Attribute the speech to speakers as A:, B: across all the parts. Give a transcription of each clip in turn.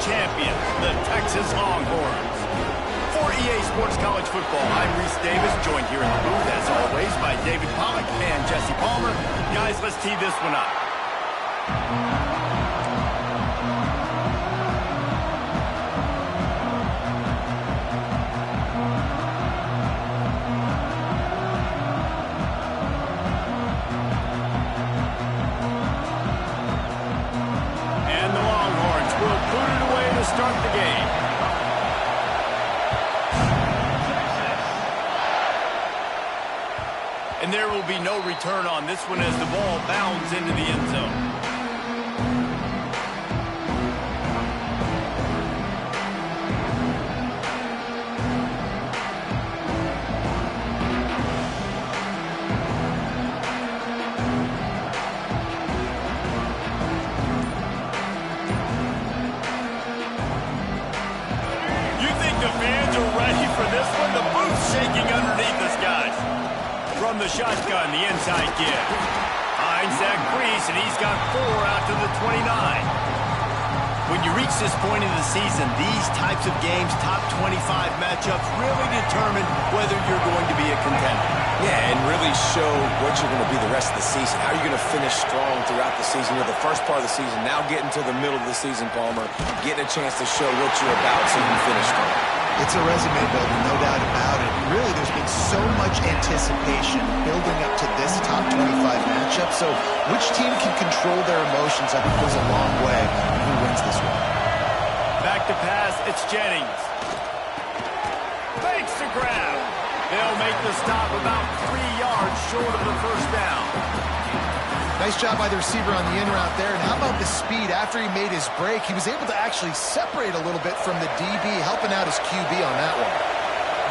A: champions, the Texas Longhorns. For EA Sports College Football, I'm Reese Davis, joined here in the booth, as always, by David Pollack and Jesse Palmer. Guys, let's tee this one up. And the Longhorns will put it away to start the game. And there will be no return on this one as the ball bounds into the end zone. You think the fans are ready for this one? The booth's shaking underneath us, guys. From the shotgun, the inside give. Finds that crease, and he's got 4 out to the 29. When you reach this point in the season, these types of games, top 25 matchups, really determine whether you're going to be a contender.
B: Yeah, and really show what you're going to be the rest of the season. How are you going to finish strong throughout the season? You're the first part of the season, now getting to the middle of the season, Palmer. Getting a chance to show what you're about so you can finish strong.
C: It's a resume builder, no doubt about it. Really, there's been so much anticipation building up to this top 25 matchup. So which team can control their emotions, I think, goes a long way in who wins this one.
A: Back to pass, it's Jennings. Fakes the grab. They'll make the stop about 3 yards short of the first down.
C: Nice job by the receiver on the in route there. And how about the speed after he made his break? He was able to actually separate a little bit from the DB, helping out his QB on that one.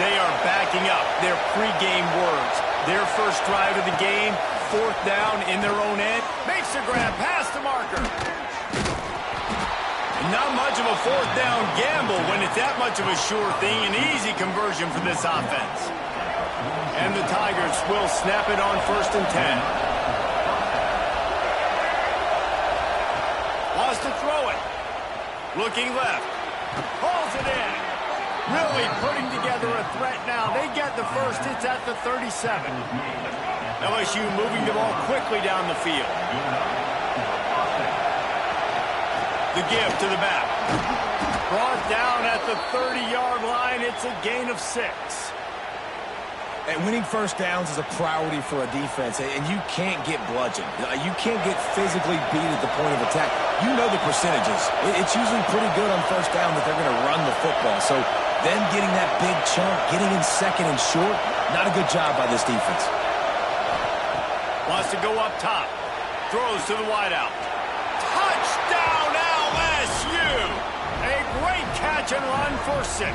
A: They are backing up their pregame words. Their first drive of the game, 4th down in their own end. Makes the grab past the marker. Not much of a 4th down gamble when it's that much of a sure thing. An easy conversion for this offense. And the Tigers will snap it on 1st and 10. Wants to throw it. Looking left. Pulls it in. Really putting together a threat now. They get the first. It's at the 37. LSU moving the ball quickly down the field. The give to the back. Brought down at the 30-yard line. It's a gain of 6.
B: And winning first downs is a priority for a defense, and you can't get bludgeoned. You can't get physically beat at the point of attack. You know the percentages. It's usually pretty good on first down that they're going to run the football. So then getting that big chunk, getting in second and short, not a good job by this defense.
A: Wants to go up top. Throws to the wideout. Touchdown LSU! A great catch and run for 6.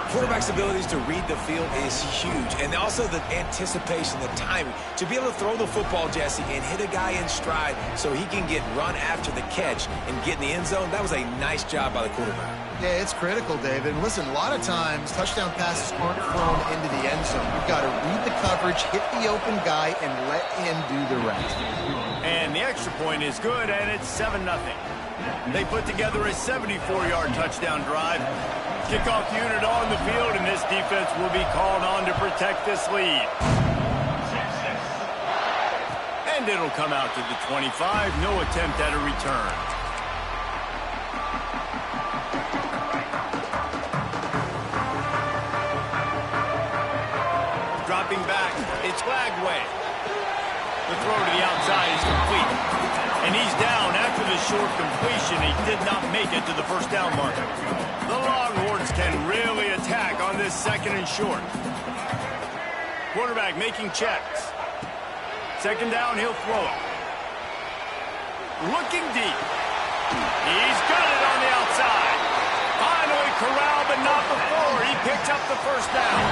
B: Quarterback's abilities to read the field is huge, and also the anticipation, the timing. To be able to throw the football, Jesse, and hit a guy in stride so he can get run after the catch and get in the end zone, that was a nice job by the quarterback.
C: Yeah, it's critical, David. And listen, a lot of times, touchdown passes aren't thrown into the end zone. You've got to read the coverage, hit the open guy, and let him do the rest.
A: And the extra point is good, and it's 7-0. They put together a 74-yard touchdown drive. Kickoff unit on the field, and this defense will be called on to protect this lead. And it'll come out to the 25. No attempt at a return. Dropping back, it's Flagway. The throw to the outside is complete. And he's down after the short completion. He did not make it to the first down marker. The Longhorns can really attack on this 2nd and short. Quarterback making checks. 2nd down, he'll throw it. Looking deep. He's got it on the outside. Finally corralled, but not before. He picked up the first down.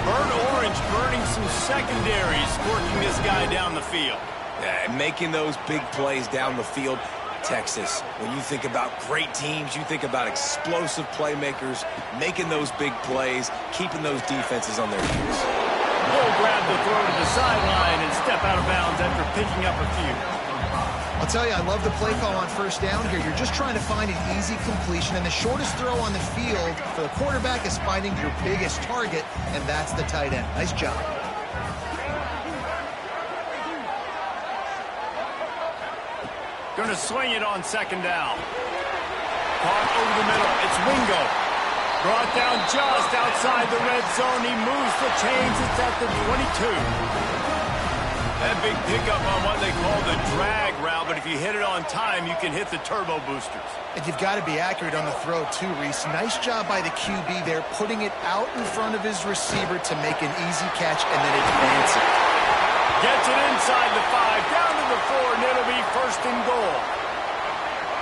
A: Burnt Orange burning some secondaries, working this guy down the field.
B: Yeah, and making those big plays down the field. Texas, when you think about great teams, you think about explosive playmakers, making those big plays, keeping those defenses on their heels.
A: Bull grab the throw to the sideline and step out of bounds after picking up a few.
C: I'll tell you, I love the play call on first down here. You're just trying to find an easy completion, and the shortest throw on the field for the quarterback is finding your biggest target, and that's the tight end. Nice job.
A: Going to swing it on second down. Caught over the middle. It's Wingo. Brought down just outside the red zone. He moves the chains. It's at the 22. That big pickup on what they call the drag route, but if you hit it on time, you can hit the turbo boosters.
C: And you've got to be accurate on the throw, too, Reese. Nice job by the QB there, putting it out in front of his receiver to make an easy catch and then advance it.
A: Gets it inside the 5, down to the 4, and it'll be first and goal.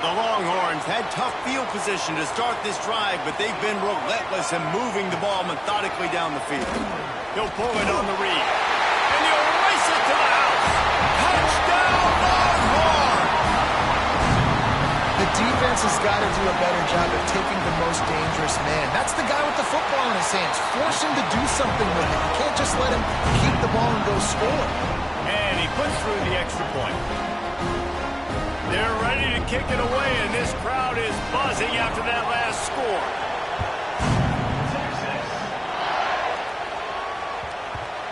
A: The Longhorns had tough field position to start this drive, but they've been relentless in moving the ball methodically down the field. He'll pull it on the read. And he'll race it to the house. Touchdown, Longhorns!
C: The defense has got to do a better job of taking the most dangerous man. That's the guy with the football in his hands. Force him to do something with it. You can't just let him keep the ball and go score.
A: And he puts through the extra point. They're ready to kick it away, and this crowd is buzzing after that last score.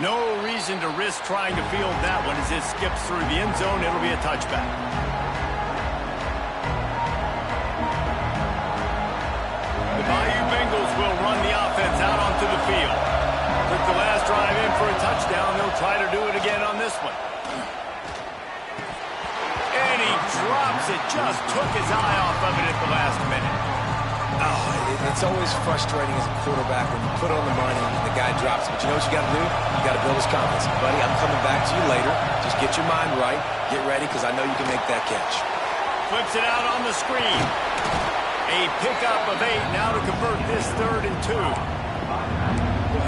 A: No reason to risk trying to field that one as it skips through the end zone. It'll be a touchback. The Bayou Bengals will run the offense out onto the field. Took the last drive in for a touchdown. They'll try to do it again on this one. And he drops it. Just took his eye off of it at the last minute.
B: It's always frustrating as a quarterback when you put on the money and the guy drops it. But you know what you got to do? You got to build his confidence. Buddy, I'm coming back to you later. Just get your mind right. Get ready, because I know you can make that catch.
A: Flips it out on the screen. A pickup of 8 now to convert this 3rd and 2.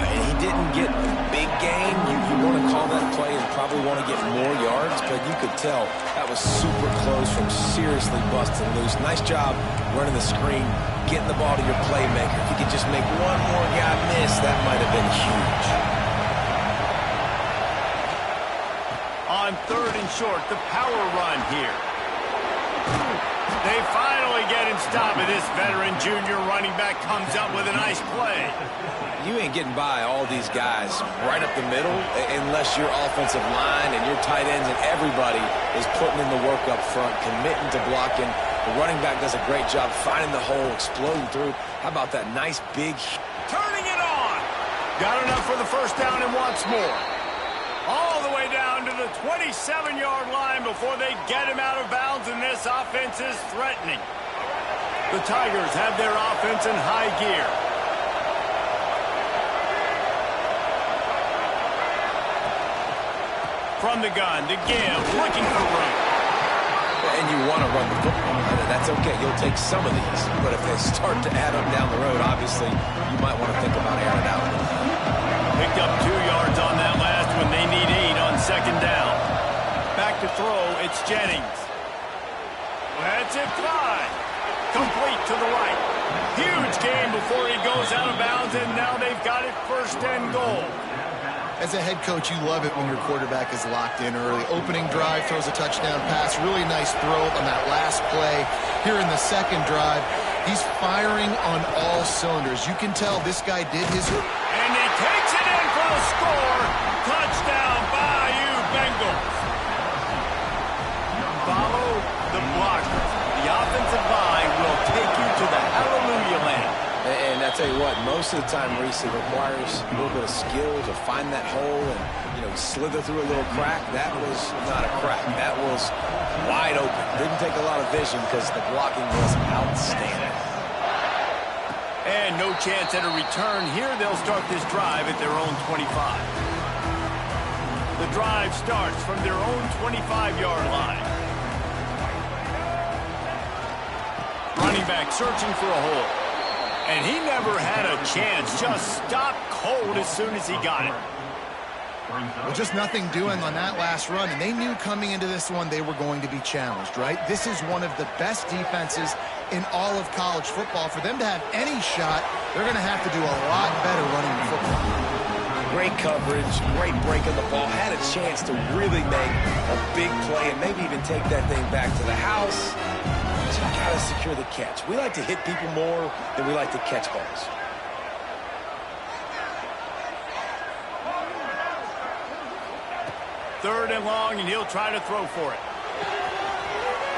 B: And he didn't get a big gain. You want to call that play and probably want to get more yards, but you could tell that was super close from seriously busting loose. Nice job running the screen, getting the ball to your playmaker. If you could just make one more guy miss, that might have been huge.
A: On 3rd and short, the power run here. They finally get him stopped, and this veteran junior running back comes up with a nice play.
B: You ain't getting by all these guys right up the middle unless your offensive line and your tight ends and everybody is putting in the work up front, committing to blocking. The running back does a great job finding the hole, exploding through. How about that nice big...
A: Turning it on. Got enough for the first down and wants more. All the way down to the 27-yard line before they get him out of bounds, and this offense is threatening. The Tigers have their offense in high gear. From the gun to give, looking for room.
B: And you want to run the football. That's okay. You'll take some of these. But if they start to add up down the road, obviously, you might want to think about airing it out.
A: Picked up 2 yards on that last one. They need 8 on second down. Back to throw, it's Jennings. Lets it fly. Complete to the right. Huge gain before he goes out of bounds, and now they've got it first and goal.
C: As a head coach, you love it when your quarterback is locked in early. Opening drive, throws a touchdown pass. Really nice throw on that last play. Here in the second drive, he's firing on all cylinders. You can tell this guy did his...
A: And he takes it in for the score. Touchdown, Bayou Bengals. Follow the blockers. The offensive line will take you to the hallelujah land.
B: And I tell you what, most of the time, Reese, it requires a little bit of skill to find that hole and, slither through a little crack. That was not a crack. That was wide open. Didn't take a lot of vision because the blocking was outstanding.
A: And no chance at a return here. They'll start this drive at their own 25. The drive starts from their own 25-yard line. Running back searching for a hole. And he never had a chance. Just stopped cold as soon as he got it.
C: Well, just nothing doing on that last run. And they knew coming into this one they were going to be challenged, right? This is one of the best defenses in all of college football. For them to have any shot, they're going to have to do a lot better running the football.
B: Great coverage, great break of the ball. Had a chance to really make a big play and maybe even take that thing back to the house. But you got to secure the catch. We like to hit people more than we like to catch balls.
A: Third and long, and he'll try to throw for it.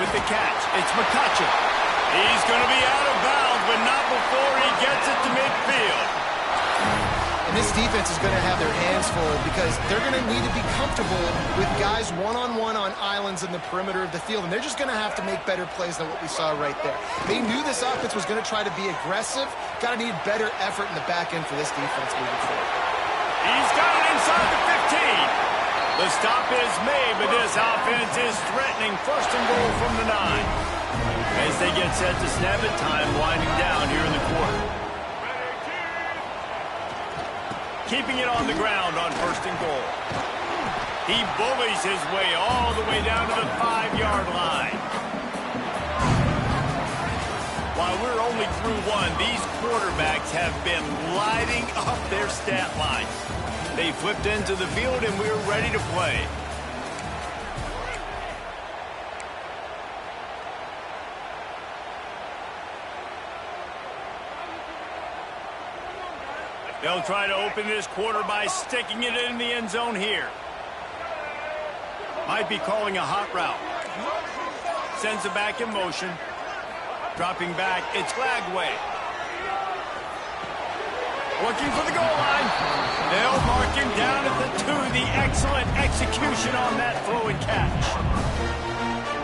A: With the catch, it's McCutcheon. He's going to be out of bounds, but not before he gets it to midfield.
C: And this defense is going to have their hands full because they're going to need to be comfortable with guys one-on-one on islands in the perimeter of the field, and they're just going to have to make better plays than what we saw right there. They knew this offense was going to try to be aggressive. Got to need better effort in the back end for this defense moving forward.
A: He's got it inside the 15. The stop is made, but this offense is threatening first and goal from the 9. As they get set to snap it, time winding down here in the quarter. Keeping it on the ground on first and goal. He bullies his way all the way down to the 5-yard line. While we're only through one, these quarterbacks have been lighting up their stat lines. They flipped into the field, and we're ready to play. They'll try to open this quarter by sticking it in the end zone here. Might be calling a hot route. Sends it back in motion. Dropping back, it's Lagway. Looking for the goal line. They'll mark him down at the 2. The excellent execution on that throw and catch.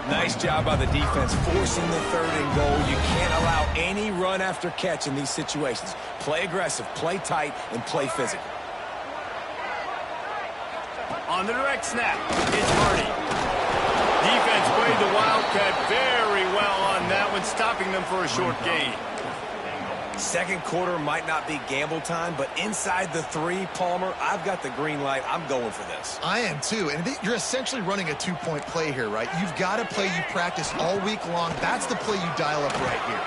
B: Nice job by the defense forcing the third and goal. You can't allow any run after catch in these situations. Play aggressive, play tight, and play physical.
A: On the direct snap, it's Hardy. Defense played the Wildcat very well on that one, stopping them for a short gain.
B: Second quarter might not be gamble time, but inside the 3, Palmer, I've got the green light. I'm going for this.
C: I am too, and you're essentially running a 2-point play here, right? You've got a play you practice all week long. That's the play you dial up right here.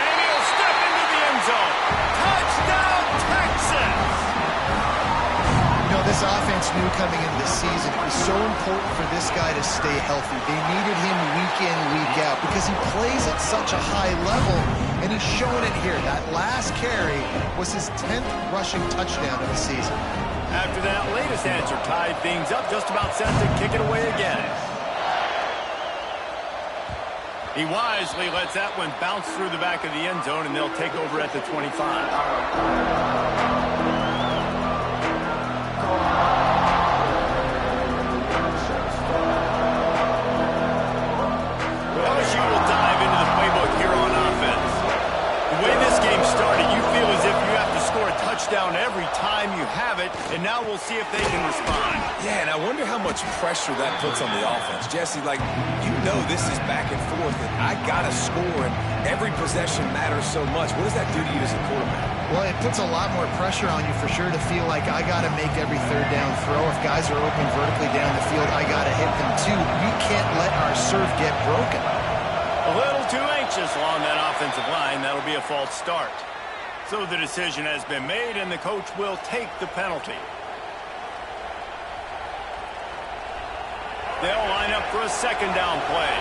A: And he'll step into the end zone. Touchdown, Texas!
C: You know, this offense knew coming into the season it was so important for this guy to stay healthy. They needed him week in, week out because he plays at such a high level, and he's showing it here. That last carry was his 10th rushing touchdown of the season.
A: After that latest answer tied things up, just about set to kick it away again. He wisely lets that one bounce through the back of the end zone, and they'll take over at the 25. LSU will dive into the playbook here on offense. The way this game started, you feel as if you have to score a touchdown every time you have it, and now we'll see if they can respond.
B: Yeah, and I wonder how much pressure that puts on the offense. Jesse, like, you know this is back and forth, and I got to score, and every possession matters so much. What does that do to you as a quarterback?
C: Well, it puts a lot more pressure on you for sure to feel like I got to make every third down throw. If guys are open vertically down the field, I got to hit them too. We can't let our serve get broken.
A: A little too anxious along that offensive line. That'll be a false start. So the decision has been made, and the coach will take the penalty. They'll line up for a second down play.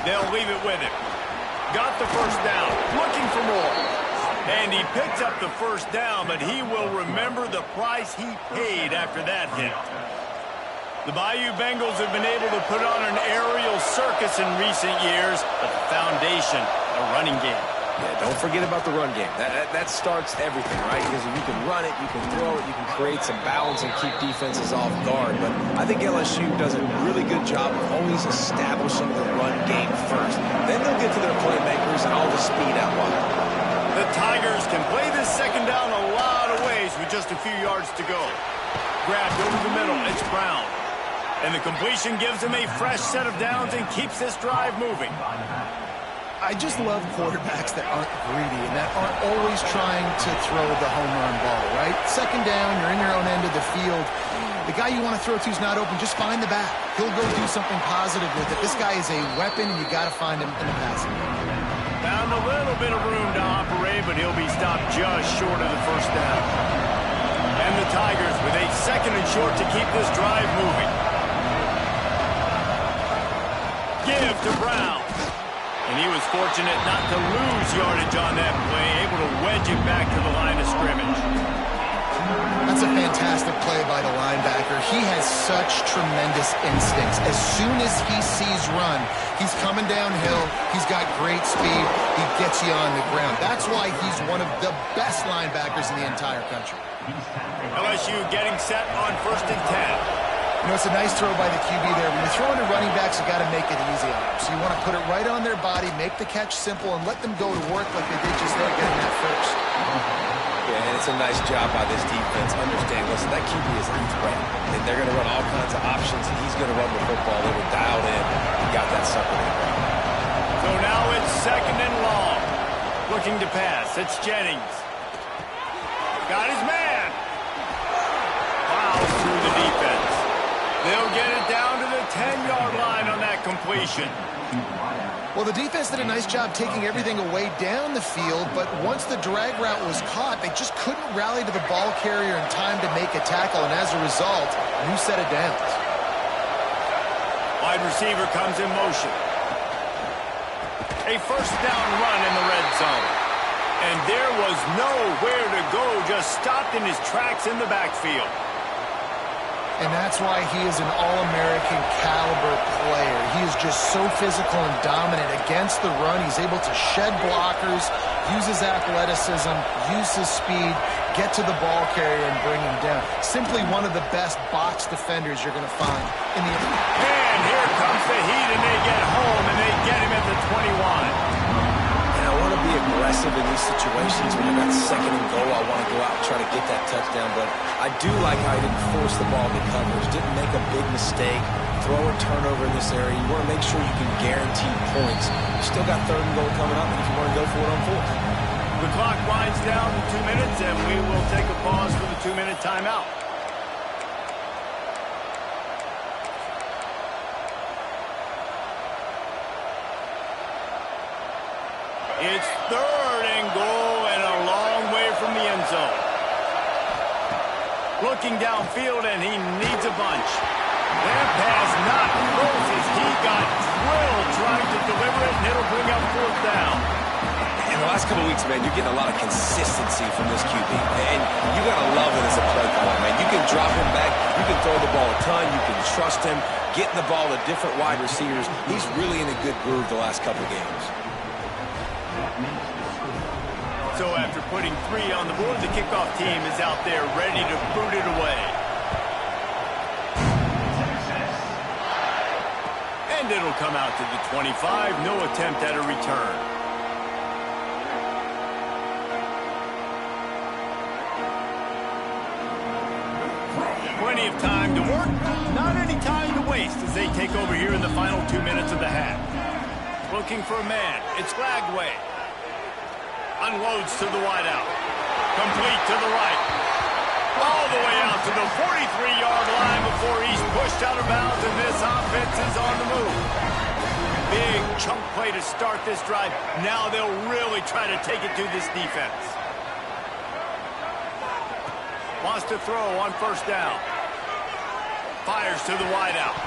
A: They'll leave it with him. Got the first down. Looking for more. And he picks up the first down, but he will remember the price he paid after that hit. The Bayou Bengals have been able to put on an aerial circus in recent years, but the foundation, a running game.
B: Yeah, don't forget about the run game. That starts everything, right? Because if you can run it, you can throw it, you can create some balance and keep defenses off guard. But I think LSU does a really good job of always establishing the run game first. Then they'll get to their playmakers and all the speed out wide.
A: The Tigers can play this second down a lot of ways with just a few yards to go. Grabbed over the middle, it's Brown. And the completion gives him a fresh set of downs and keeps this drive moving.
C: I just love quarterbacks that aren't greedy and that aren't always trying to throw the home run ball, right? Second down, you're in your own end of the field, the guy you want to throw to is not open. Just find the back. He'll go do something positive with it. This guy is a weapon, and you got to find him in the passing game.
A: Found a little bit of room to operate, but he'll be stopped just short of the first down. And the Tigers with a 2nd and short to keep this drive moving. Give to Brown. And he was fortunate not to lose yardage on that play, able to wedge it back to the line of scrimmage.
C: That's a fantastic play by the linebacker. He has such tremendous instincts. As soon as he sees run, he's coming downhill. He's got great speed. He gets you on the ground. That's why he's one of the best linebackers in the entire country.
A: LSU getting set on 1st and 10.
C: You know, it's a nice throw by the QB there. When you're throwing to running backs, you got to make it easy on them. So you want to put it right on their body, make the catch simple, and let them go to work like they did just there, getting that first.
B: Yeah, and it's a nice job by this defense. Understand, listen, that QB is a threat. And they're going to run all kinds of options, and he's going to run the football. They were dialed in and got that sucker in the ground.
A: So now it's 2nd and long. Looking to pass. It's Jennings. Got his man. Plows through the defense. They'll get it down to the 10-yard line on that completion.
C: Well, the defense did a nice job taking everything away down the field, but once the drag route was caught, they just couldn't rally to the ball carrier in time to make a tackle, and as a result, a new set of downs.
A: Wide receiver comes in motion. A 1st down run in the red zone. And there was nowhere to go, just stopped in his tracks in the backfield.
C: And that's why he is an All-American caliber player. He is just so physical and dominant against the run. He's able to shed blockers, use his athleticism, use his speed, get to the ball carrier and bring him down. Simply one of the best box defenders you're going to find in the NFL.
A: And here comes the heat, and they get home, and they get him at the 21.
B: I want to be aggressive in these situations when I got 2nd and goal. I want to go out and try to get that touchdown, but I do like how he didn't force the ball to coverage, didn't make a big mistake, throw a turnover in this area. You want to make sure you can guarantee points. You still got 3rd and goal coming up, and if you want to go for it on 4th.
A: The clock winds down to 2 minutes, and we will take a pause for the 2-minute timeout. It's 3rd and goal and a long way from the end zone. Looking downfield, and he needs a bunch. That pass not close as he got drilled trying to deliver it, and it'll bring up 4th down.
B: In the last couple of weeks, man, you're getting a lot of consistency from this QB. And you got to love it as a play caller, man. You can drop him back. You can throw the ball a ton. You can trust him. Getting the ball to different wide receivers. He's really in a good groove the last couple of games.
A: So after putting 3 on the board, the kickoff team is out there ready to boot it away. And it'll come out to the 25. No attempt at a return. Plenty of time to work, not any time to waste as they take over here in the final 2 minutes of the half. Looking for a man. It's Lagway. Unloads to the wideout. Complete to the right. All the way out to the 43-yard line before he's pushed out of bounds, and this offense is on the move. Big chunk play to start this drive. Now they'll really try to take it to this defense. Wants to throw on 1st down. Fires to the wideout.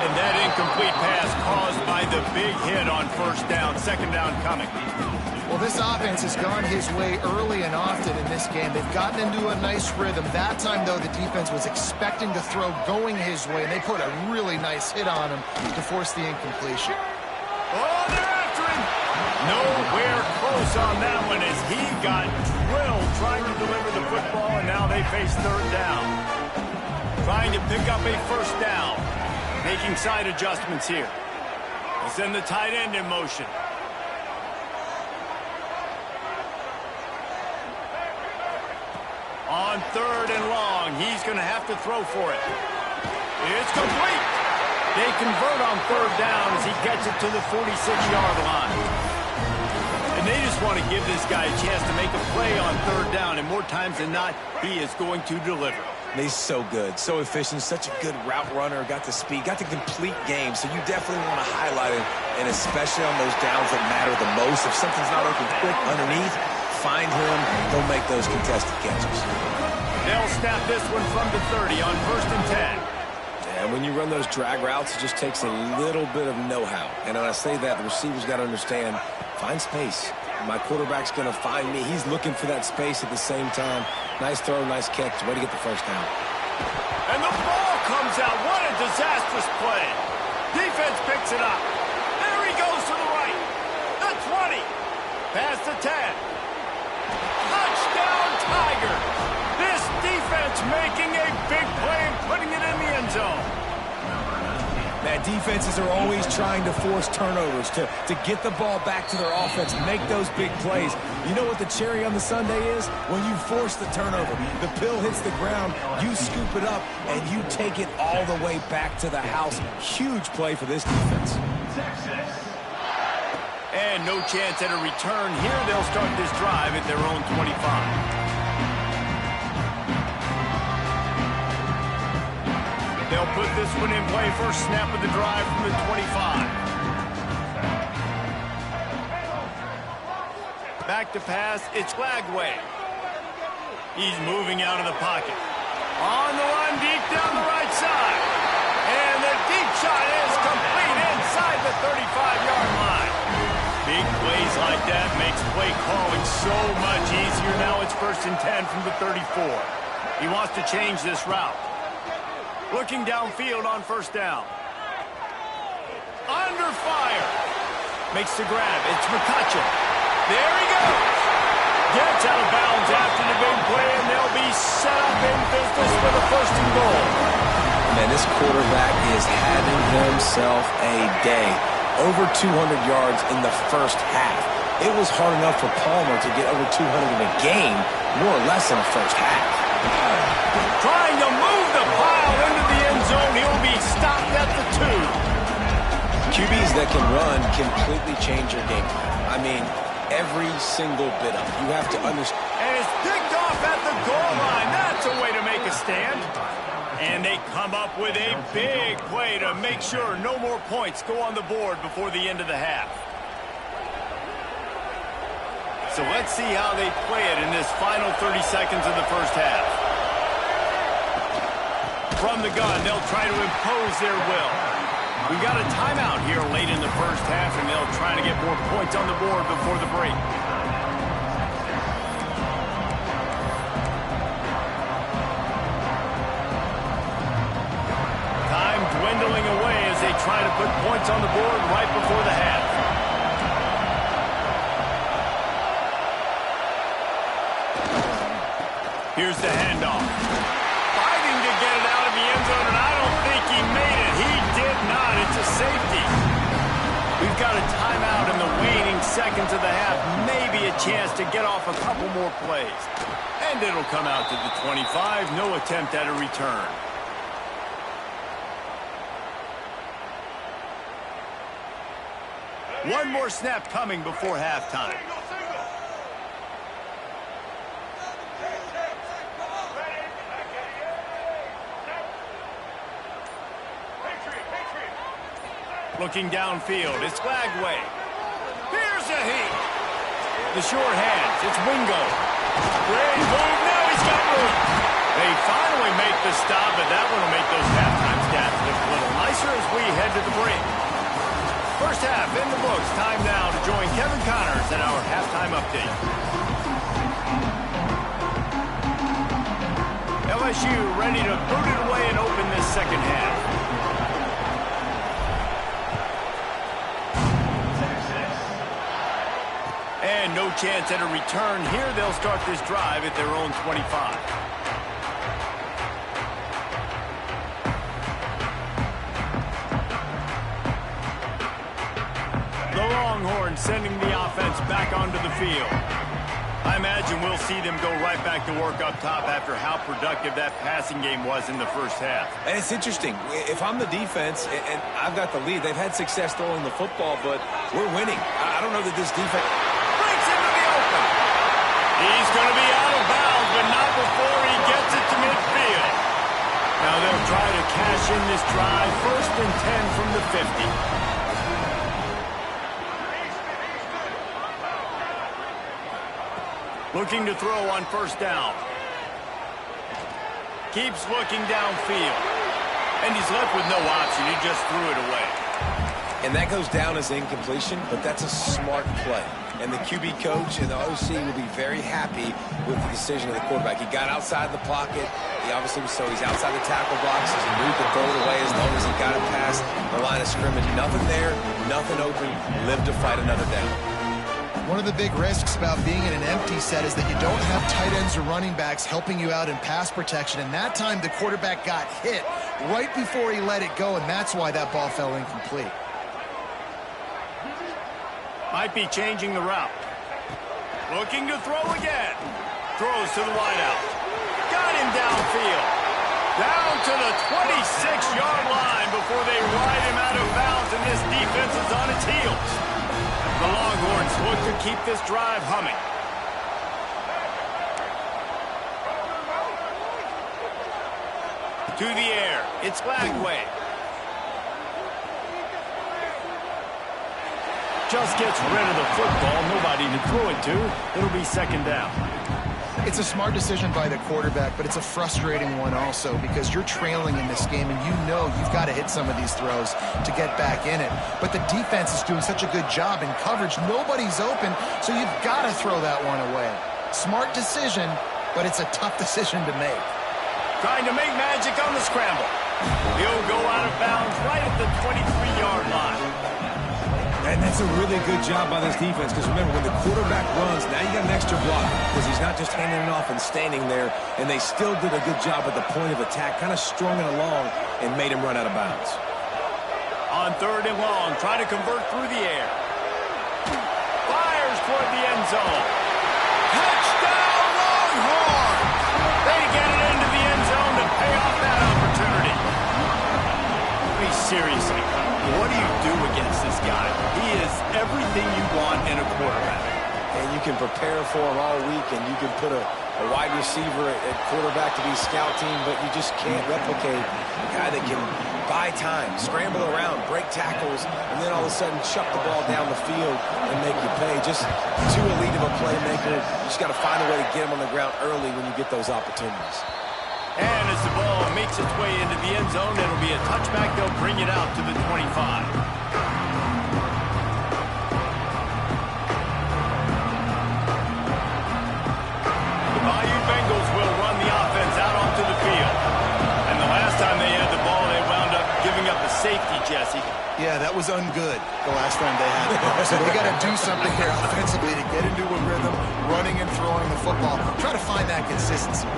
A: And that incomplete pass caused by the big hit on 1st down. 2nd down coming.
C: Well, this offense has gone his way early and often in this game. They've gotten into a nice rhythm. That time, though, the defense was expecting to throw going his way, and they put a really nice hit on him to force the incompletion.
A: Oh, they're after him. Nowhere close on that one as he got drilled trying to deliver the football, and now they face 3rd down. Trying to pick up a 1st down. Making side adjustments here. They send the tight end in motion. On 3rd and long, he's going to have to throw for it. It's complete. They convert on 3rd down as he gets it to the 46-yard line. And they just want to give this guy a chance to make a play on 3rd down, and more times than not, he is going to deliver.
B: He's so good, so efficient, such a good route runner, got the speed, got the complete game. So you definitely want to highlight it, and especially on those downs that matter the most. If something's not open quick underneath, find him. He'll make those contested catches.
A: They'll snap this one from the 30 on 1st and 10.
B: And when you run those drag routes, it just takes a little bit of know-how. And when I say that, the receiver's got to understand, find space. My quarterback's going to find me. He's looking for that space at the same time. Nice throw, nice catch. Way to get the first down.
A: And the ball comes out. What a disastrous play. Defense picks it up. There he goes to the right. The 20. Past the 10. Touchdown, Tigers. This defense making a big play and putting it in the end zone.
B: Man, defenses are always trying to force turnovers to get the ball back to their offense, make those big plays. You know what the cherry on the sundae is? When you force the turnover, the pill hits the ground, you scoop it up, and you take it all the way back to the house. Huge play for this defense.
A: And no chance at a return here. They'll start this drive at their own 25. They'll put this one in play. First snap of the drive from the 25. Back to pass. It's Flagway. He's moving out of the pocket. On the run, deep down the right side. And the deep shot is complete inside the 35-yard line. Big plays like that makes play calling so much easier. Now it's 1st and 10 from the 34. He wants to change this route. Looking downfield on 1st down. Under fire. Makes the grab. It's McCutcheon. There he goes. Gets out of bounds after the big play, and they'll be set up in business for the 1st and goal.
B: Man, this quarterback is having himself a day. Over 200 yards in the first half. It was hard enough for Palmer to get over 200 in a game, more or less in the first half.
A: Trying to move the pile into the end zone. He'll be stopped at the 2.
B: QBs that can run completely change your game plan. I mean, every single bit of it. You have to understand.
A: And it's picked off at the goal line. That's a way to make a stand. And they come up with a big play to make sure no more points go on the board before the end of the half. So let's see how they play it in this final 30 seconds of the first half. From the gun, they'll try to impose their will. We've got a timeout here late in the first half, and they'll try to get more points on the board before the break. Time dwindling away as they try to put points on the board right before the half. Here's the handoff. Fighting to get it out of the end zone, and I don't think he made it. He did not. It's a safety. We've got a timeout in the waning seconds of the half. Maybe a chance to get off a couple more plays. And it'll come out to the 25. No attempt at a return. One more snap coming before halftime. Looking downfield, it's Flagway. Here's a heat. The short hands, it's Wingo. Great move, now he's got room. They finally make the stop, but that one will make those halftime stats look a little nicer as we head to the break. First half in the books. Time now to join Kevin Connors in our halftime update. LSU ready to boot it away and open this second half. And no chance at a return here. They'll start this drive at their own 25. The Longhorns sending the offense back onto the field. I imagine we'll see them go right back to work up top after how productive that passing game was in the first half.
B: And it's interesting. If I'm the defense and I've got the lead, they've had success throwing the football, but we're winning. I don't know that this defense...
A: Breaks into the open. He's going to be out of bounds, but not before he gets it to midfield. try to cash in this drive. 1st and 10 from the 50. Looking to throw on 1st down. Keeps looking downfield. And he's left with no option. He just threw it away.
B: And that goes down as incompletion, but that's a smart play. And the QB coach and the OC will be very happy with the decision of the quarterback. He got outside the pocket. He obviously was, so he's outside the tackle box. He knew to throw it away as long as he got it past the line of scrimmage. Nothing there, nothing open. Lived to fight another down.
C: One of the big risks about being in an empty set is that you don't have tight ends or running backs helping you out in pass protection. And that time the quarterback got hit right before he let it go, and that's why that ball fell incomplete.
A: Might be changing the route. Looking to throw again. Throws to the wideout. Got him downfield. Down to the 26-yard line before they ride him out of bounds, and this defense is on its heels. The Longhorns look to keep this drive humming. To the air. It's Lagway. Just gets rid of the football. Nobody to throw it to. It'll be 2nd down.
C: It's a smart decision by the quarterback, but it's a frustrating one also because you're trailing in this game and you know you've got to hit some of these throws to get back in it. But the defense is doing such a good job in coverage. Nobody's open, so you've got to throw that one away. Smart decision, but it's a tough decision to make.
A: Trying to make magic on the scramble. He'll go out of bounds right at the 23-yard line.
B: And that's a really good job by this defense because remember, when the quarterback runs, now you got an extra block because he's not just handing it off and standing there, and they still did a good job at the point of attack, kind of strung it along and made him run out of bounds.
A: On 3rd and long, trying to convert through the air. Fires toward the end zone. Touchdown, Longhorns! They get it into the end zone to pay off that opportunity. I mean, seriously, what do you do against this guy? He is everything you want in a quarterback.
B: And you can prepare for him all week, and you can put a wide receiver at quarterback to be scout team, but you just can't replicate a guy that can buy time, scramble around, break tackles, and then all of a sudden chuck the ball down the field and make you pay. Just too elite of a playmaker. You just got to find a way to get him on the ground early when you get those opportunities.
A: And as the ball makes its way into the end zone, it'll be a touchback. They'll bring it out to the 25. Bengals will run the offense out onto the field. And the last time they had the ball, they wound up giving up a safety, Jesse.
C: Yeah, that was ungood the last time they had the ball. So they got to do something here offensively to get into a rhythm, running and throwing the football. Try to find that consistency.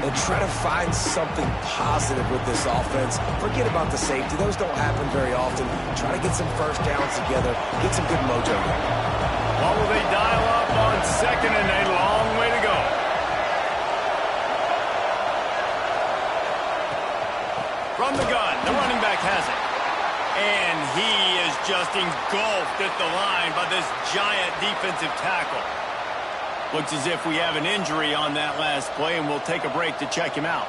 B: And try to find something positive with this offense. Forget about the safety. Those don't happen very often. Try to get some 1st downs together. Get some good mojo there.
A: What will they dial up on 2nd and a long way to go? From the gun, the running back has it. And he is just engulfed at the line by this giant defensive tackle. Looks as if we have an injury on that last play, and we'll take a break to check him out.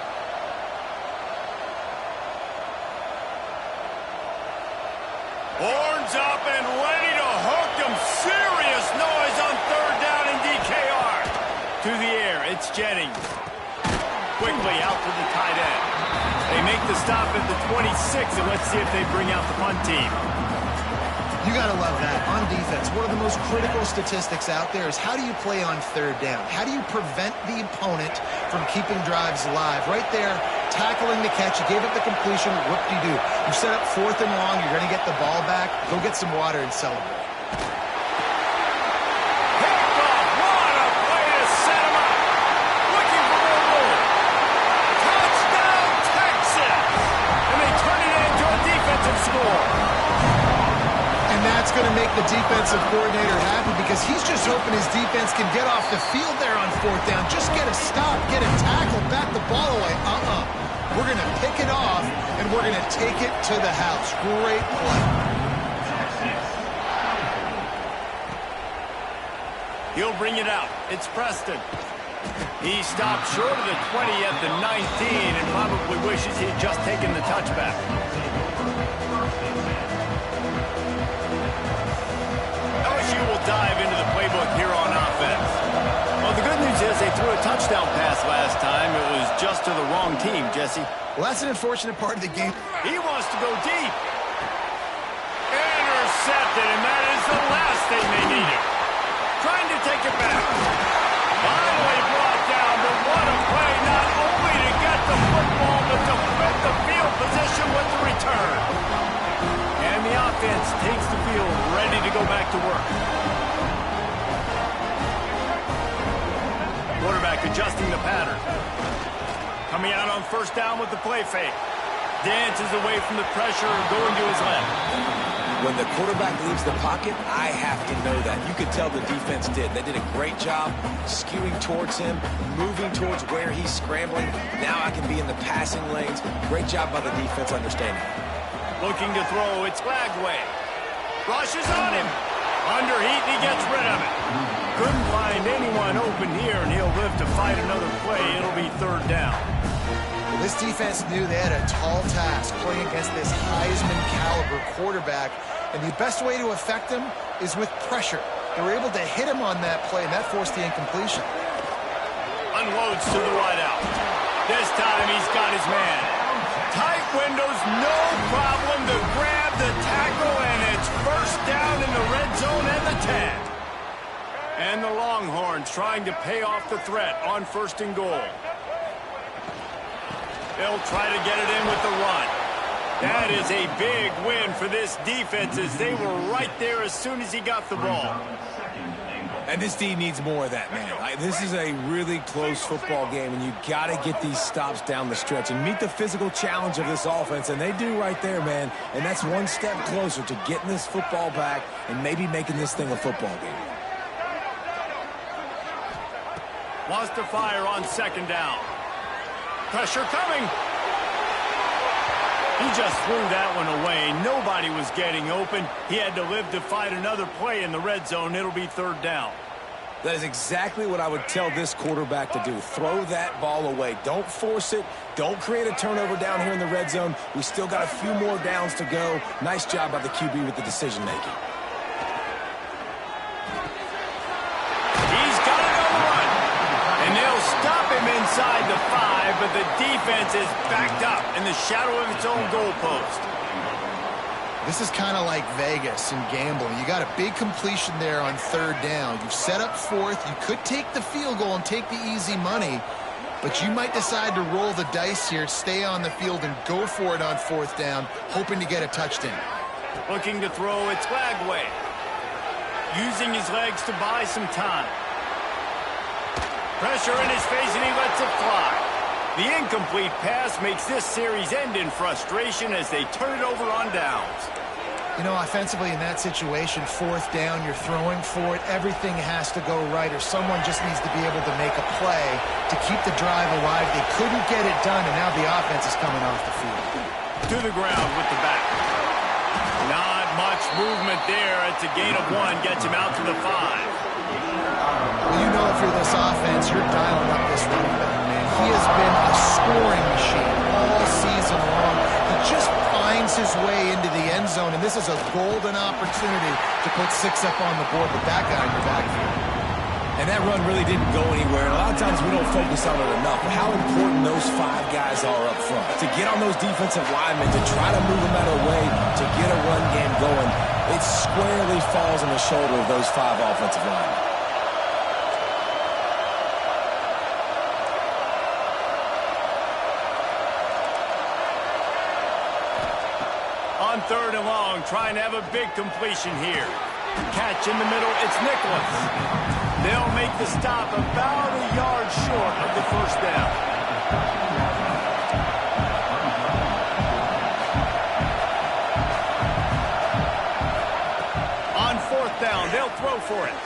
A: Horns up and ready to hook them. Serious noise on 3rd down in DKR. To the air, it's Jennings. Quickly out to the tight end. They make the stop at the 26, and let's see if they bring out the punt team.
C: You got to love that. On defense, one of the most critical statistics out there is how do you play on 3rd down? How do you prevent the opponent from keeping drives alive? Right there, tackling the catch. You gave up the completion. What do? You set up 4th and long. You're going to get the ball back. Go get some water and celebrate. Going to make the defensive coordinator happy because he's just hoping his defense can get off the field there on 4th down. Just get a stop, get a tackle, bat the ball away. We're going to pick it off, and we're going to take it to the house. Great play.
A: He'll bring it out. It's Preston. He stopped short of the 20 at the 19 and probably wishes he'd just taken the touchback. LSU will dive into the playbook here on offense. Well, the good news is they threw a touchdown pass last time. It was just to the wrong team, Jesse.
C: Well, that's an unfortunate part of the game.
A: He wants to go deep. Intercepted, and that is the last thing they needed. Trying to take it back. Finally brought down, but what a play, not only to get the football, but to flip the field position with the return. And the offense takes the field, ready to go back to work. Quarterback adjusting the pattern. Coming out on first down with the play fake. Dances away from the pressure, going to his left.
B: When the quarterback leaves the pocket, I have to know that. You could tell the defense did. They did a great job skewing towards him, moving towards where he's scrambling. Now I can be in the passing lanes. Great job by the defense understanding.
A: Looking to throw, it's Lagway. Rushes on him. Under heat, and he gets rid of it. Couldn't find anyone open here, and he'll live to fight another play. It'll be third down.
C: Well, this defense knew they had a tall task playing against this Heisman-caliber quarterback, and the best way to affect him is with pressure. They were able to hit him on that play, and that forced the incompletion.
A: Unloads to the right out. This time he's got his man. Tight windows, no problem to grab the tackle, and it's first down in the red zone and the 10. And the Longhorns trying to pay off the threat on first and goal. They'll try to get it in with the run. That is a big win for this defense as they were right there as soon as he got the ball.
B: And this D needs more of that, man. This is a really close football game, and you got to get these stops down the stretch and meet the physical challenge of this offense, and they do right there, man. And that's one step closer to getting this football back and maybe making this thing a football game.
A: Wants to fire on second down. Pressure coming. He just threw that one away. Nobody was getting open. He had to live to fight another play in the red zone. It'll be third down.
B: That is exactly what I would tell this quarterback to do. Throw that ball away. Don't force it. Don't create a turnover down here in the red zone. We still got a few more downs to go. Nice job by the QB with the decision-making.
A: He's got it on the run. And they'll stop him inside the 5, but the defense is backed up in the shadow of its own goalpost.
C: This is kind of like Vegas and gambling. You got a big completion there on third down. You've set up fourth. You could take the field goal and take the easy money, but you might decide to roll the dice here, stay on the field, and go for it on fourth down, hoping to get a touchdown.
A: Looking to throw, it's Lagway. Using his legs to buy some time. Pressure in his face, and he lets it fly. The incomplete pass makes this series end in frustration as they turn it over on downs.
C: You know, offensively in that situation, fourth down, you're throwing for it. Everything has to go right, or someone just needs to be able to make a play to keep the drive alive. They couldn't get it done, and now the offense is coming off the field.
A: To the ground with the back. Not much movement there. It's a gain of 1, gets him out to the 5.
C: Well, you know if you're this offense, you're dialing up this running back, man. He has been a scoring machine all season long. He just finds his way into the end zone, and this is a golden opportunity to put 6 up on the board with that guy in your backfield.
B: And that run really didn't go anywhere. And a lot of times we don't focus on it enough. But how important those 5 guys are up front. To get on those defensive linemen, to try to move them out of the way, to get a run game going, it squarely falls on the shoulder of those 5 offensive linemen.
A: On third and long, trying to have a big completion here. Catch in the middle, it's Nicholas. They'll make the stop about a yard short of the first down. On fourth down, they'll throw for it.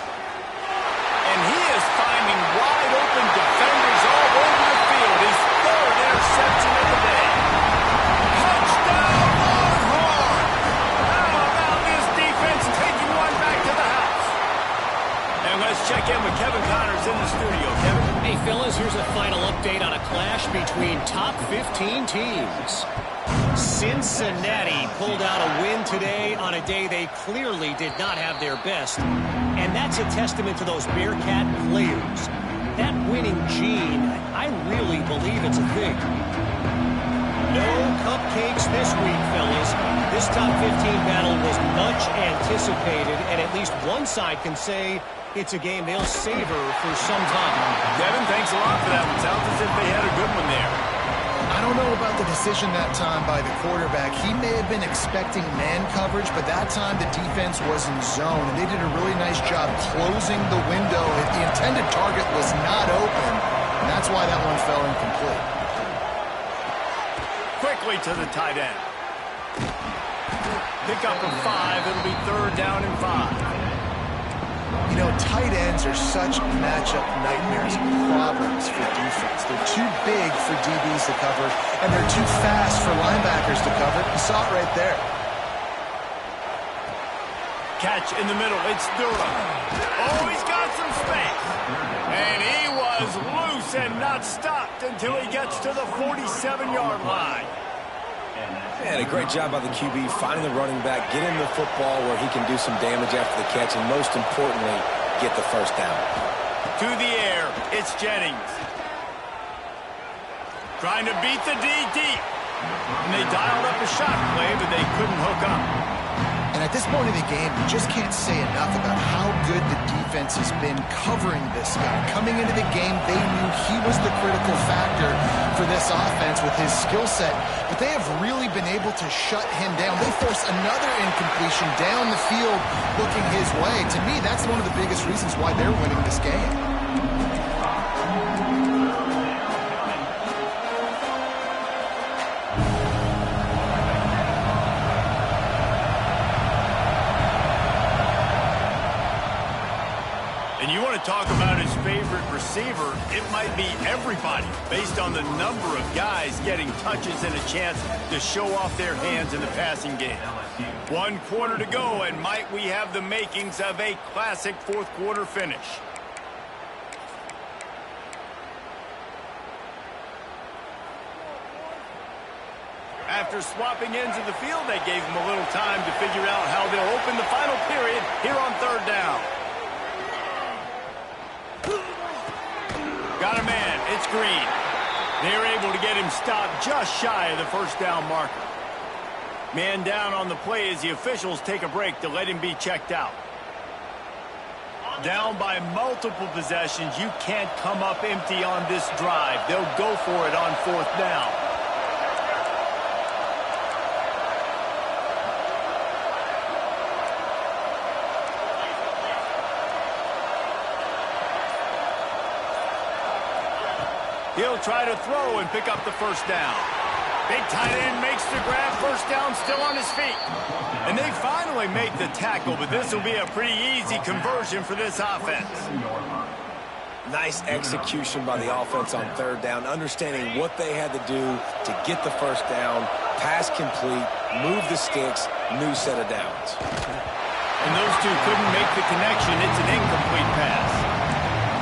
A: And he is finding wide open defenders all over the field. His 3rd interception of the day. Touchdown, Longhorns! How about this defense taking one back to the house? And let's check in with Kevin Connors in the studio. Kevin?
D: Hey, fellas, here's a final update on a clash between top 15 15 teams. Cincinnati pulled out a win today on a day they clearly did not have their best. And that's a testament to those Bearcat players. That winning gene, I really believe it's a thing. No cupcakes this week, fellas. This top 15 battle was much anticipated, and at least one side can say it's a game they'll savor for some time.
A: Devin, thanks a lot for that one. Sounds as if they had a good one there.
C: I don't know about the decision that time by the quarterback. He may have been expecting man coverage, but that time the defense was in zone, and they did a really nice job closing the window. The intended target was not open, and that's why that one fell incomplete.
A: Quickly to the tight end. Pick up a 5. It'll be 3rd down and 5.
C: You know, tight ends are such matchup nightmares and problems for defense. They're too big for DBs to cover, and they're too fast for linebackers to cover. You saw it right there.
A: Catch in the middle. It's Durham. Oh, he's got some space. And he was loose and not stopped until he gets to the 47-yard line.
B: Man, a great job by the QB finding the running back, getting the football where he can do some damage after the catch, and most importantly, get the first down.
A: To the air, it's Jennings. Trying to beat the D deep. And they dialed up a shot play, but they couldn't hook up.
C: And at this point in the game, you just can't say enough about how good the defense has been covering this guy. Coming into the game, they knew he was the critical factor for this offense with his skill set. But they have really been able to shut him down. They force another incompletion down the field looking his way. To me, that's one of the biggest reasons why they're winning this game.
A: And you want to talk about his favorite receiver, it might be everybody based on the number of guys getting touches and a chance to show off their hands in the passing game. 1 quarter to go, and might we have the makings of a classic 4th quarter finish. After swapping ends of the field, they gave him a little time to figure out how they'll open the final period here on 3rd down. Got a man. It's Green. They're able to get him stopped just shy of the first down marker. Man down on the play as the officials take a break to let him be checked out. Down by multiple possessions, you can't come up empty on this drive. They'll go for it on 4th down. He'll try to throw and pick up the first down. Big tight end makes the grab, first down, still on his feet. And they finally make the tackle, but this will be a pretty easy conversion for this offense.
B: Nice execution by the offense on 3rd down, understanding what they had to do to get the first down, pass complete, move the sticks, new set of downs.
A: And those two couldn't make the connection. It's an incomplete pass.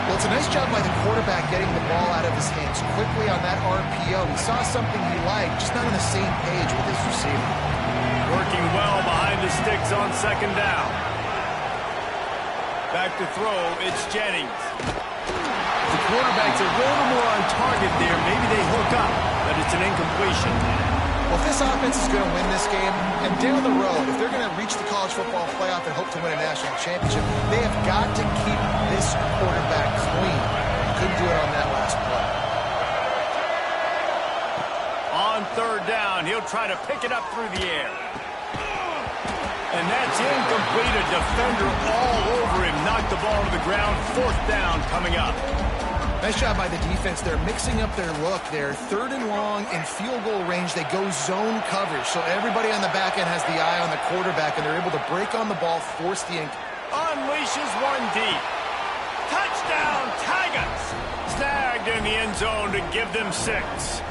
C: Well, it's a nice job by the quarterback getting the ball out of his hands quickly on that RPO. He saw something he liked, just not on the same page with his receiver.
A: Working well behind the sticks on 2nd down. Back to throw, it's Jennings. The quarterback's a little more on target there. Maybe they hook up, but it's an incompletion.
C: Well, if this offense is going to win this game, and down the road, if they're going to reach the college football playoff and hope to win a national championship, they have got to keep this quarterback clean. Couldn't do it on that last play.
A: On 3rd down, he'll try to pick it up through the air. And that's incomplete. A defender all over him. Knocked the ball to the ground. 4th down coming up.
C: Nice job by the defense. They're mixing up their look. They're 3rd and long in field goal range. They go zone coverage. So everybody on the back end has the eye on the quarterback, and they're able to break on the ball, force the
A: unleashes one deep. Touchdown, Tigers! Snagged in the end zone to give them 6.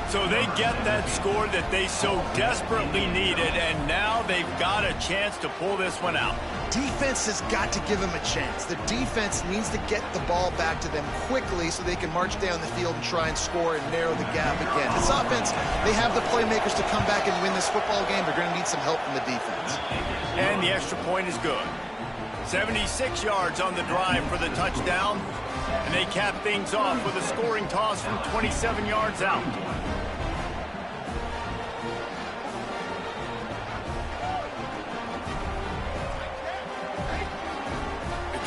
A: So they get that score that they so desperately needed, and now they've got a chance to pull this one out.
C: Defense has got to give them a chance. The defense needs to get the ball back to them quickly so they can march down the field and try and score and narrow the gap again. This offense, they have the playmakers to come back and win this football game. They're going to need some help from the defense.
A: And the extra point is good. 76 yards on the drive for the touchdown, and they cap things off with a scoring toss from 27 yards out.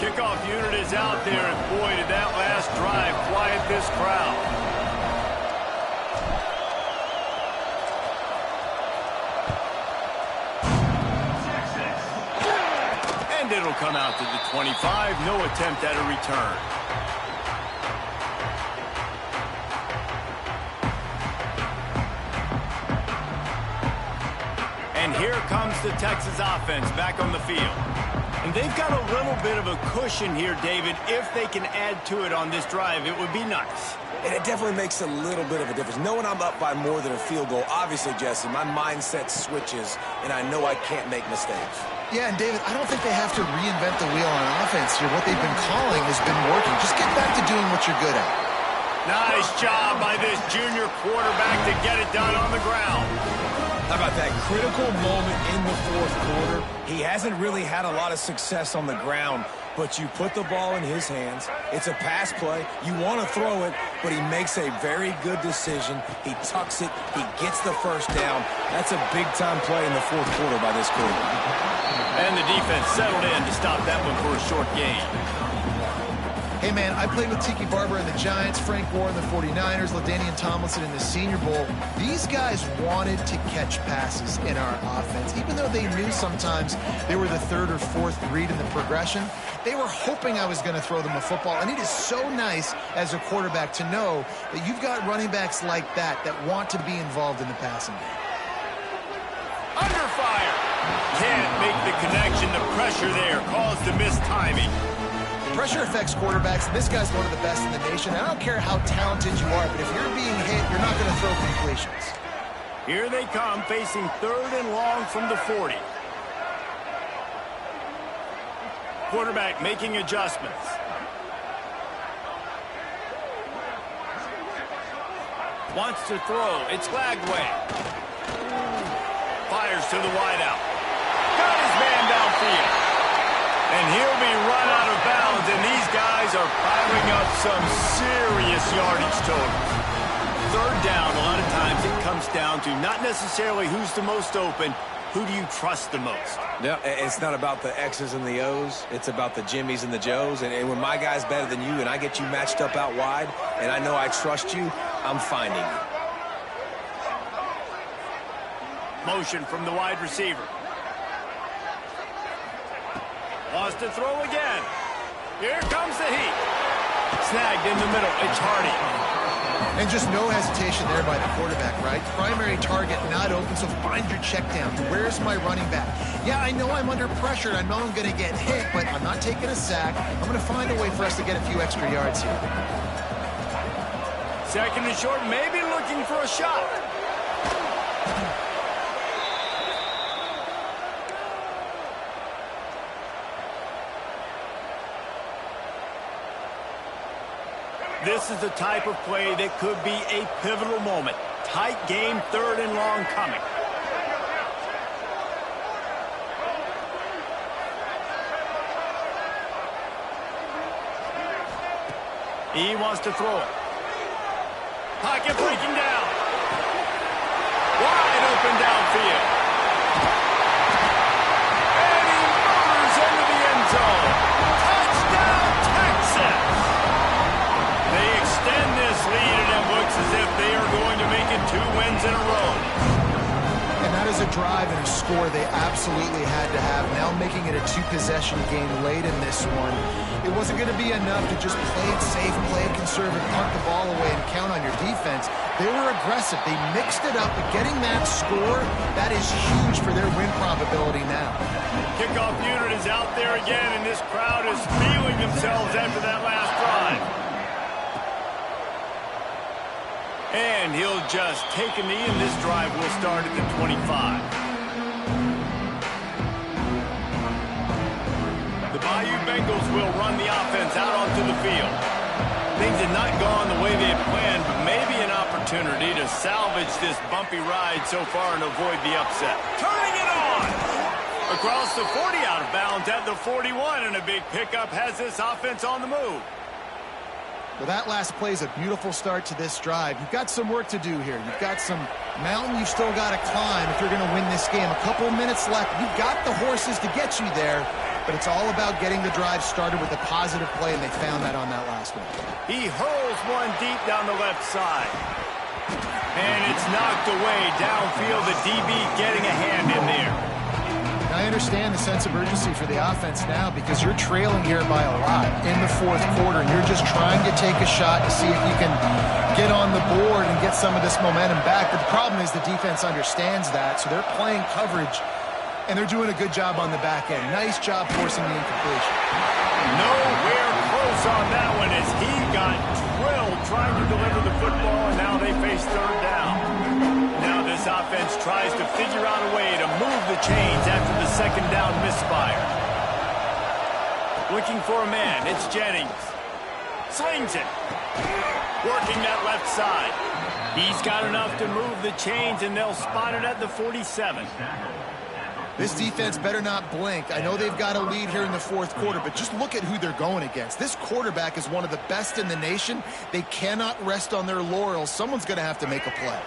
A: Kickoff unit is out there, and boy, did that last drive quiet this crowd. And it'll come out to the 25. No attempt at a return. And here comes the Texas offense back on the field. And they've got a little bit of a cushion here, David. If they can add to it on this drive, it would be nice.
B: And it definitely makes a little bit of a difference. Knowing I'm up by more than a field goal, obviously, Jesse, my mindset switches, and I know I can't make mistakes.
C: Yeah, and David, I don't think they have to reinvent the wheel on offense here. What they've been calling has been working. Just get back to doing what you're good at.
A: Nice job by this junior quarterback to get it done on the ground.
B: How about that critical moment in the fourth quarter? He hasn't really had a lot of success on the ground, but you put the ball in his hands. It's a pass play. You want to throw it, but he makes a very good decision. He tucks it. He gets the first down. That's a big-time play in the fourth quarter by this quarterback.
A: And the defense settled in to stop that one for a short gain.
C: Hey, man, I played with Tiki Barber and the Giants, Frank Gore and the 49ers, LaDainian Tomlinson in the Senior Bowl. These guys wanted to catch passes in our offense. Even though they knew sometimes they were the third or fourth read in the progression, they were hoping I was going to throw them a football. And it is so nice as a quarterback to know that you've got running backs like that want to be involved in the passing game.
A: Under fire. Can't make the connection. The pressure there caused the missed timing.
C: Pressure affects quarterbacks, and this guy's one of the best in the nation. I don't care how talented you are, but if you're being hit, you're not going to throw completions.
A: Here they come, facing 3rd and long from the 40. Quarterback making adjustments. Wants to throw. It's Lagway. Fires to the wideout. Got his man downfield. And he'll be run out of bounds, and these guys are piling up some serious yardage totals. 3rd down, a lot of times it comes down to not necessarily who's the most open, who do you trust the most?
B: Yeah, it's not about the X's and the O's. It's about the Jimmies and the Joes. And when my guy's better than you and I get you matched up out wide and I know I trust you, I'm finding you.
A: Motion from the wide receiver. Wants to throw again. Here comes the heat. Snagged in the middle. It's Hardy.
C: And just no hesitation there by the quarterback, right? Primary target not open, so find your check down. Where's my running back? Yeah, I know I'm under pressure. I know I'm going to get hit, but I'm not taking a sack. I'm going to find a way for us to get a few extra yards here.
A: 2nd and short, maybe looking for a shot. This is the type of play that could be a pivotal moment. Tight game, 3rd and long coming. He wants to throw it. Pocket breaking down. Wide open downfield. And he motors into the end zone. Touchdown, Texas! They extend this lead, and it looks as if they are going to make it 2 wins in a row.
C: And that is a drive and a score they absolutely had to have. Now making it a 2-possession game late in this one. It wasn't going to be enough to just play it safe, play it conservative, punt the ball away, and count on your defense. They were aggressive. They mixed it up, but getting that score, that is huge for their win probability now.
A: Kickoff unit is out there again, and this crowd is feeling themselves after that last drive. And he'll just take a knee, and this drive will start at the 25. The Bayou Bengals will run the offense out onto the field. Things had not gone the way they had planned, but maybe an opportunity to salvage this bumpy ride so far and avoid the upset. Turning it on! Across the 40, out of bounds at the 41, and a big pickup has this offense on the move.
C: Well, that last play is a beautiful start to this drive. You've got some work to do here. You've got some mountain you've still got to climb if you're going to win this game. A couple of minutes left. You've got the horses to get you there, but it's all about getting the drive started with a positive play, and they found that on that last one.
A: He hurls one deep down the left side. And it's knocked away downfield. The DB getting a hand in there.
C: I understand the sense of urgency for the offense now because you're trailing here by a lot in the fourth quarter, and you're just trying to take a shot to see if you can get on the board and get some of this momentum back. But the problem is the defense understands that, so they're playing coverage, and they're doing a good job on the back end. Nice job forcing the incompletion.
A: Nowhere close on that one as he got drilled trying to deliver the football, and now they face third down. Now this offense tries to figure out a way to move the chains after the second down misfire. Looking for a man, it's Jennings. Slings it. Working that left side. He's got enough to move the chains, and they'll spot it at the 47.
C: This defense better not blink. I know they've got a lead here in the fourth quarter, but just look at who they're going against. This quarterback is one of the best in the nation. They cannot rest on their laurels. Someone's going to have to make a play.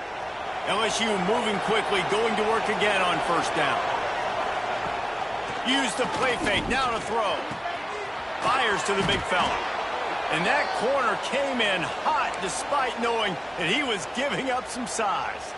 A: LSU moving quickly, going to work again on first down. Use the play fake, now to throw. Fires to the big fella. And that corner came in hot despite knowing that he was giving up some size.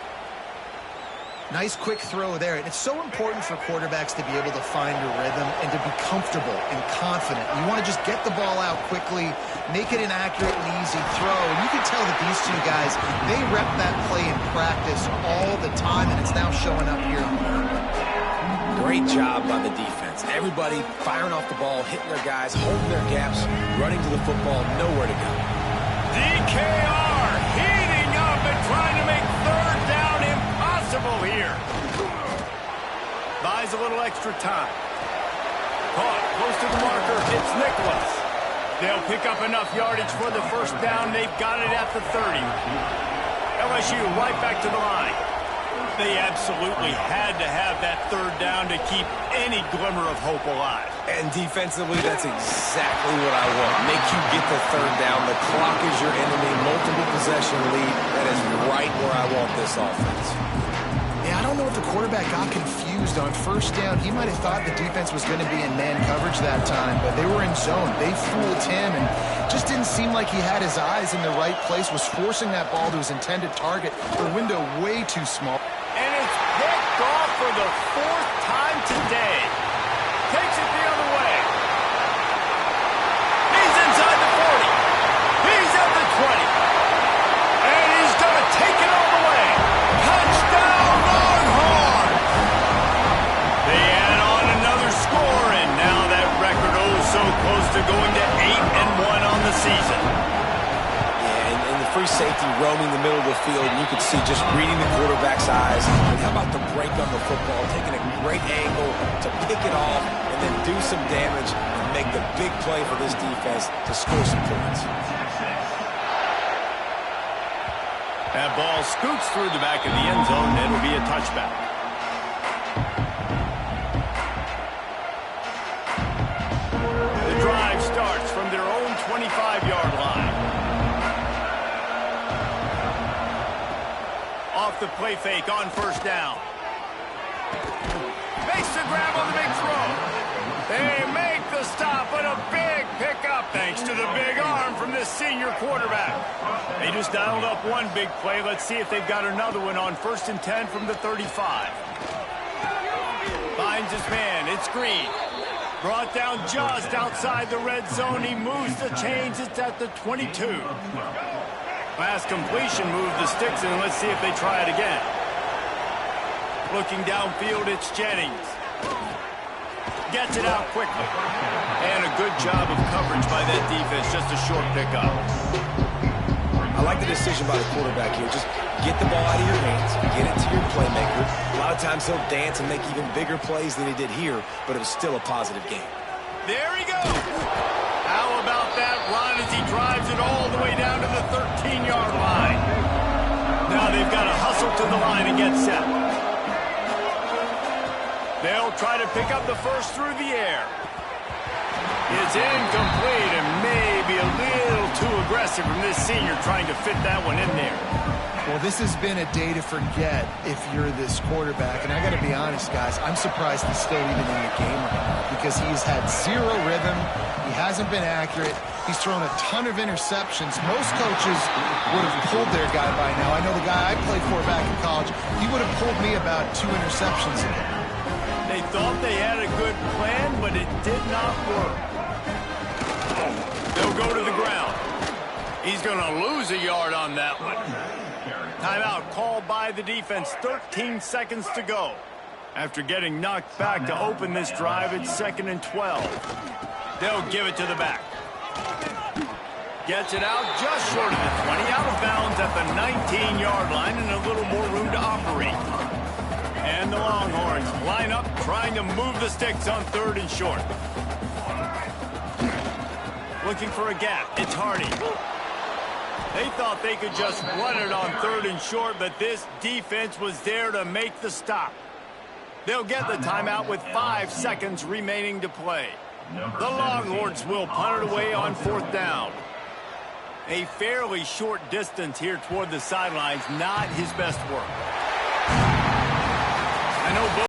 C: Nice quick throw there. And it's so important for quarterbacks to be able to find a rhythm and to be comfortable and confident. You want to just get the ball out quickly, make it an accurate and easy throw. And you can tell that these two guys, they rep that play in practice all the time, and it's now showing up here.
B: Great job by the defense. Everybody firing off the ball, hitting their guys, holding their gaps, running to the football, nowhere to go.
A: DKR heating up and trying to make third down impossible here. Buys a little extra time. Caught close to the marker. It's Nicholas. They'll pick up enough yardage for the first down. They've got it at the 30. LSU right back to the line. They absolutely had to have that third down to keep any glimmer of hope alive.
B: And defensively, that's exactly what I want. Make you get the third down. The clock is your enemy. Multiple possession lead. That is right where I want this offense.
C: Yeah, I don't know if the quarterback got confused on first down. He might have thought the defense was going to be in man coverage that time, but they were in zone. They fooled him and just didn't seem like he had his eyes in the right place, was forcing that ball to his intended target. The window way too small.
A: And it's picked off for the fourth time today. Takes it the other way. He's inside the 40. He's at the 20. And he's going to take it all the way. Touchdown, Longhorns! They add on another score, and now that record so close to going to 8-1 on the season.
B: Free safety roaming the middle of the field, and you could see just reading the quarterback's eyes. And how about the break on the football, taking a great angle to pick it off and then do some damage and make the big play for this defense to score some points.
A: That ball scoots through the back of the end zone, and it'll be a touchback. The drive starts from their own 25-yard line. Off the play fake on first down. Makes the grab on the big throw. They make the stop, but a big pickup thanks to the big arm from this senior quarterback. They just dialed up one big play. Let's see if they've got another one on 1st and 10 from the 35. Finds his man. It's Green. Brought down just outside the red zone. He moves the chains. It's at the 22. Last completion moved the sticks, and let's see if they try it again. Looking downfield, it's Jennings. Gets it out quickly. And a good job of coverage by that defense. Just a short pickup.
B: I like the decision by the quarterback here. Just get the ball out of your hands, get it to your playmaker. A lot of times he'll dance and make even bigger plays than he did here, but it was still a positive game.
A: There he goes. How about that run as he drives it all the way down to the 13-yard line? Now they've got to hustle to the line and get set. They'll try to pick up the first through the air. It's incomplete and maybe a little too aggressive from this senior trying to fit that one in there.
C: Well, this has been a day to forget if you're this quarterback. And I got to be honest, guys, I'm surprised he's still even in the game right now because he's had zero rhythm. He hasn't been accurate. He's thrown a ton of interceptions. Most coaches would have pulled their guy by now. I know the guy I played for back in college, he would have pulled me about 2 interceptions ago.
A: They thought they had a good plan, but it did not work. They'll go to the ground. He's going to lose a yard on that one. Timeout called by the defense. 13 seconds to go. After getting knocked back to open this drive, it's 2nd and 12. They'll give it to the back. Gets it out just short of the 20. Out of bounds at the 19-yard line and a little more room to operate. And the Longhorns line up trying to move the sticks on 3rd and short. Looking for a gap. It's Hardy. They thought they could just run it on 3rd and short, but this defense was there to make the stop. They'll get the timeout with 5 seconds remaining to play. The Longhorns will punt it away on 4th down. A fairly short distance here toward the sidelines, not his best work. I know both